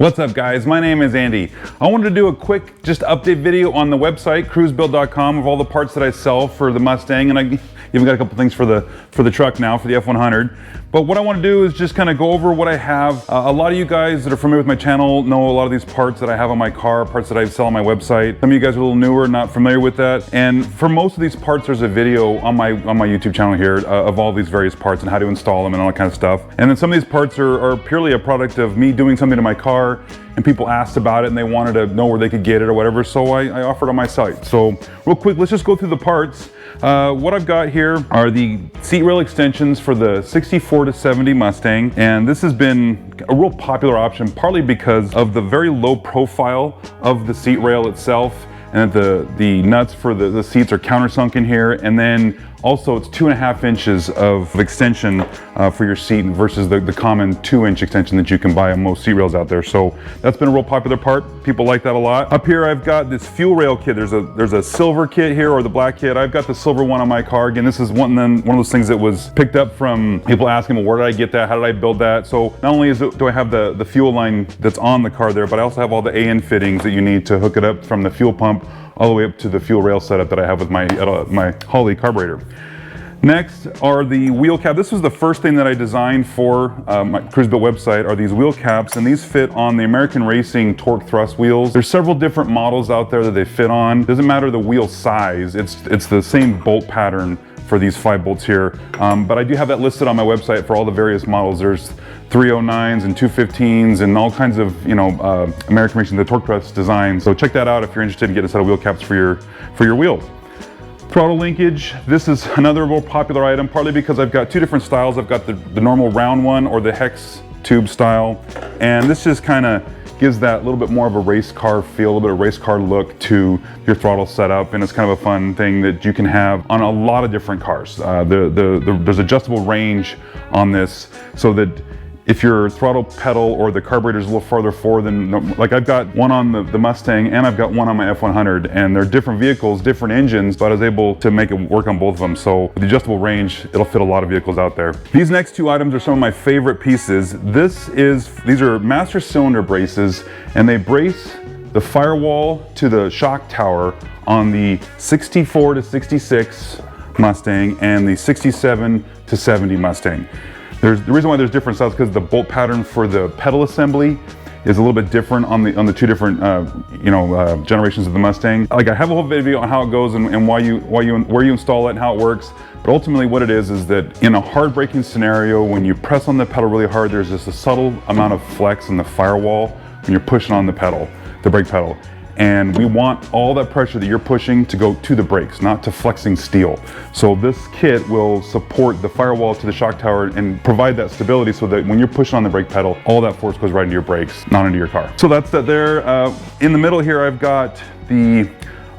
What's up guys, my name is Andy. I wanted to do a quick just update video on the website, KruseBuilt.com, of all the parts that I sell for the Mustang, and I even got a couple things for the truck now, for the F100. But what I want to do is just kind of go over what I have. A lot of you guys that are familiar with my channel know a lot of these parts that I have on my car, parts that I sell on my website. Some of you guys are a little newer, not familiar with that. And for most of these parts, there's a video on my YouTube channel here of all these various parts and how to install them and all that kind of stuff. And then some of these parts are purely a product of me doing something to my car, and people asked about it and they wanted to know where they could get it or whatever, so I offered on my site. So real quick, let's just go through the parts. What I've got here are the seat rail extensions for the 64 to 70 Mustang, and this has been a real popular option partly because of the very low profile of the seat rail itself, and that the nuts for the seats are countersunk in here, and then also it's 2.5 inches of extension for your seat versus the common 2-inch extension that you can buy on most seat rails out there. So that's been a real popular part. People like that a lot. Up here I've got this fuel rail kit. There's a silver kit here, or the black kit. I've got the silver one on my car. Again, this is one of those things that was picked up from people asking me, where did I get that? How did I build that? So not only do I have the fuel line that's on the car there, but I also have all the AN fittings that you need to hook it up from the fuel pump all the way up to the fuel rail setup that I have with my Holley carburetor. Next are the wheel cap. This was the first thing that I designed for my KruseBuilt website, are these wheel caps, and these fit on the American Racing torque thrust wheels. There's several different models out there that they fit on. Doesn't matter the wheel size, it's the same bolt pattern for these 5 bolts here. But I do have that listed on my website for all the various models. There's 309s and 215s and all kinds of, American Racing, the torque thrust design. So check that out if you're interested in getting a set of wheel caps for your wheels. Throttle linkage, this is another more popular item, partly because I've got 2 different styles. I've got the normal round one, or the hex tube style, and this just kind of gives that little bit more of a race car feel, a little bit of race car look to your throttle setup, and it's kind of a fun thing that you can have on a lot of different cars. There's adjustable range on this, so that if your throttle pedal or the carburetor is a little farther forward than, like I've got one on the Mustang and I've got one on my F100, and they're different vehicles, different engines, but I was able to make it work on both of them. So with the adjustable range, it'll fit a lot of vehicles out there. These next 2 items are some of my favorite pieces. These are master cylinder braces, and they brace the firewall to the shock tower on the 64 to 66 Mustang and the 67 to 70 Mustang. The reason why there's different styles is because the bolt pattern for the pedal assembly is a little bit different on the 2 different generations of the Mustang. Like, I have a whole video on how it goes and where you install it and how it works. But ultimately what it is that in a hard braking scenario, when you press on the pedal really hard, there's just a subtle amount of flex in the firewall when you're pushing on the brake pedal. And we want all that pressure that you're pushing to go to the brakes, not to flexing steel. So this kit will support the firewall to the shock tower and provide that stability, so that when you're pushing on the brake pedal, all that force goes right into your brakes, not into your car. So that's that there. In the middle here, I've got again,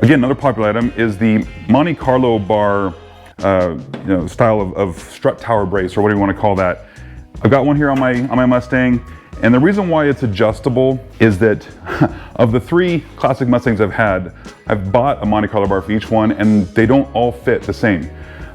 another popular item is the Monte Carlo Bar style of strut tower brace, or whatever you want to call that. I've got one here on my Mustang. And the reason why it's adjustable is that of the 3 classic Mustangs I've had, I've bought a Monte Carlo bar for each one, and they don't all fit the same.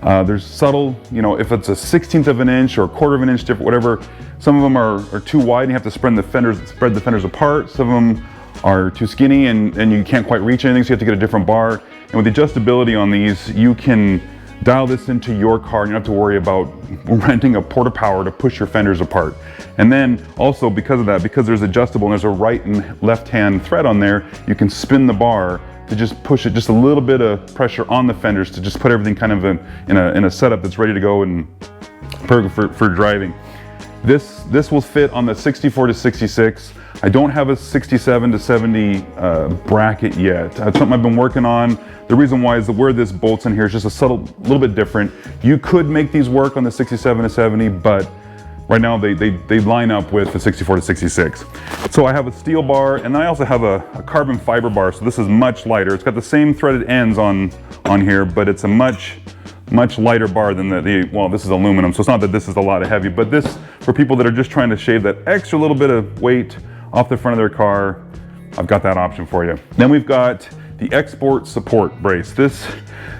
There's subtle, if it's a 1/16 of an inch or a 1/4 of an inch different, whatever. Some of them are too wide and you have to spread the fenders apart. Some of them are too skinny and you can't quite reach anything, so you have to get a different bar. And with the adjustability on these, you can dial this into your car, and you don't have to worry about renting a port of power to push your fenders apart. And then also, because of that, because there's adjustable and there's a right and left hand thread on there, you can spin the bar to just push it, just a little bit of pressure on the fenders to just put everything kind of in a setup that's ready to go and perfect for driving. This will fit on the 64 to 66. I don't have a 67 to 70 bracket yet. That's something I've been working on. The reason why is that where this bolts in here is just a little bit different. You could make these work on the 67 to 70, but right now they line up with the 64 to 66. So I have a steel bar, and then I also have a carbon fiber bar. So this is much lighter. It's got the same threaded ends on here, but it's a much lighter bar than well, this is aluminum, so it's not that this is a lot of heavy, but this, for people that are just trying to shave that extra little bit of weight off the front of their car, I've got that option for you. Then we've got the export support brace. This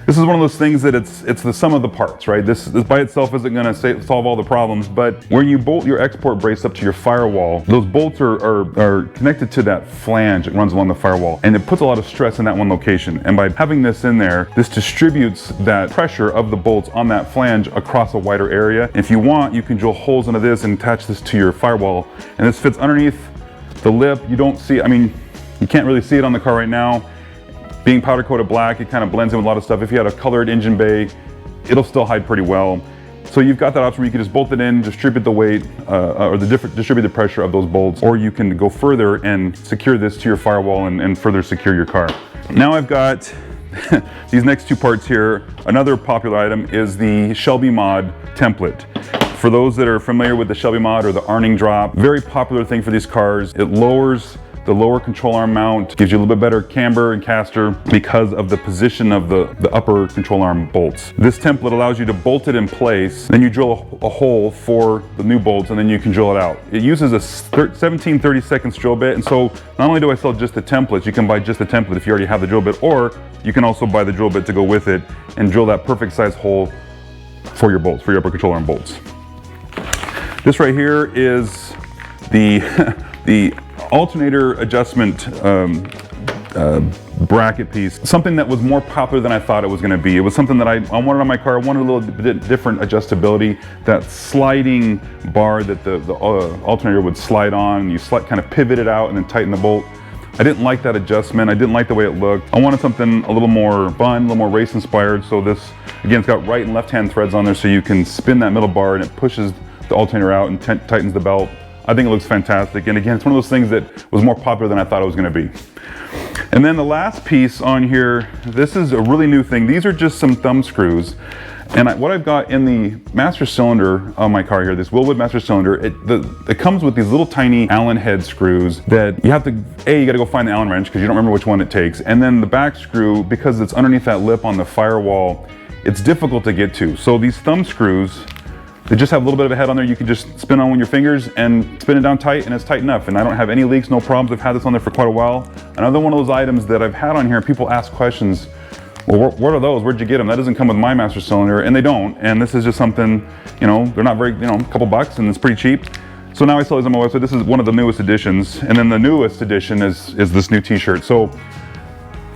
is one of those things that it's the sum of the parts, right? This by itself isn't gonna solve all the problems, but when you bolt your export brace up to your firewall, those bolts are connected to that flange that runs along the firewall, and it puts a lot of stress in that one location. And by having this in there, this distributes that pressure of the bolts on that flange across a wider area. If you want, you can drill holes into this and attach this to your firewall, and this fits underneath the lip. You don't see, I mean, you can't really see it on the car right now. Being powder coated black, it kind of blends in with a lot of stuff. If you had a colored engine bay, it'll still hide pretty well. So you've got that option where you can just bolt it in, distribute the weight, distribute the pressure of those bolts, or you can go further and secure this to your firewall and further secure your car. Now I've got these next two parts here. Another popular item is the Shelby Mod Template. For those that are familiar with the Shelby Mod or the Arning drop, very popular thing for these cars. It lowers the lower control arm mount, gives you a little bit better camber and caster because of the position of the upper control arm bolts. This template allows you to bolt it in place, then you drill a hole for the new bolts, and then you can drill it out. It uses a 17/32 drill bit, and so not only do I sell just the templates, you can buy just the template if you already have the drill bit, or you can also buy the drill bit to go with it and drill that perfect size hole for your bolts, for your upper control arm bolts. This right here is the Alternator Adjustment bracket piece. Something that was more popular than I thought it was going to be. It was something that I wanted on my car. I wanted a little bit different adjustability. That sliding bar that the alternator would slide on, you kind of pivot it out and then tighten the bolt. I didn't like that adjustment. I didn't like the way it looked. I wanted something a little more fun, a little more race inspired. So this, again, it's got right and left hand threads on there, so you can spin that middle bar and it pushes the alternator out and tightens the belt. I think it looks fantastic. And again, it's one of those things that was more popular than I thought it was gonna be. And then the last piece on here, this is a really new thing. These are just some thumb screws. And what I've got in the master cylinder on my car here, this Wilwood master cylinder, it comes with these little tiny Allen head screws that you have to, you gotta go find the Allen wrench because you don't remember which one it takes. And then the back screw, because it's underneath that lip on the firewall, it's difficult to get to. So these thumb screws, they just have a little bit of a head on there. You can just spin on with your fingers and spin it down tight, and it's tight enough. And I don't have any leaks, no problems. I've had this on there for quite a while. Another one of those items that I've had on here, people ask questions, well, what are those? Where'd you get them? That doesn't come with my master cylinder, and they don't. And this is just something, you know, they're not very, you know, a couple bucks, and it's pretty cheap. So now I sell these on my website. This is one of the newest editions. And then the newest edition is this new t-shirt. So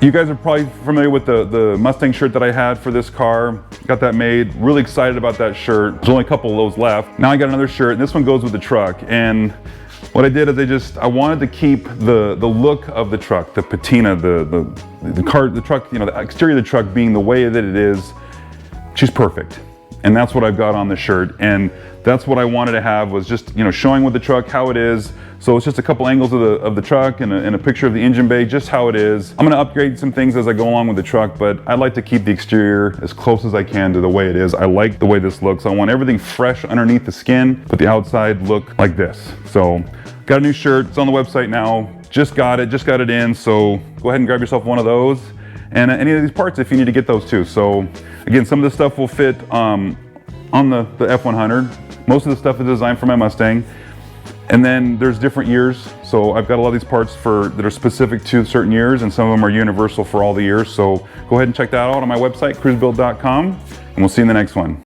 you guys are probably familiar with the Mustang shirt that I had for this car. Got that made, really excited about that shirt. There's only a couple of those left. Now I got another shirt, and this one goes with the truck. And what I did is I wanted to keep the look of the truck, the patina, the truck, you know, the exterior of the truck being the way that it is. She's perfect. And that's what I've got on the shirt. And that's what I wanted to have, was just, you know, showing with the truck how it is. So it's just a couple angles of the truck and a picture of the engine bay, just how it is. I'm gonna upgrade some things as I go along with the truck, but I like to keep the exterior as close as I can to the way it is. I like the way this looks. I want everything fresh underneath the skin, but the outside look like this. So got a new shirt, it's on the website now. Just got it in, so go ahead and grab yourself one of those. And any of these parts if you need to get those too. So again, some of this stuff will fit on the F100. Most of the stuff is designed for my Mustang. And then there's different years. So I've got a lot of these parts that are specific to certain years, and some of them are universal for all the years. So go ahead and check that out on my website, KruseBuilt.com, and we'll see you in the next one.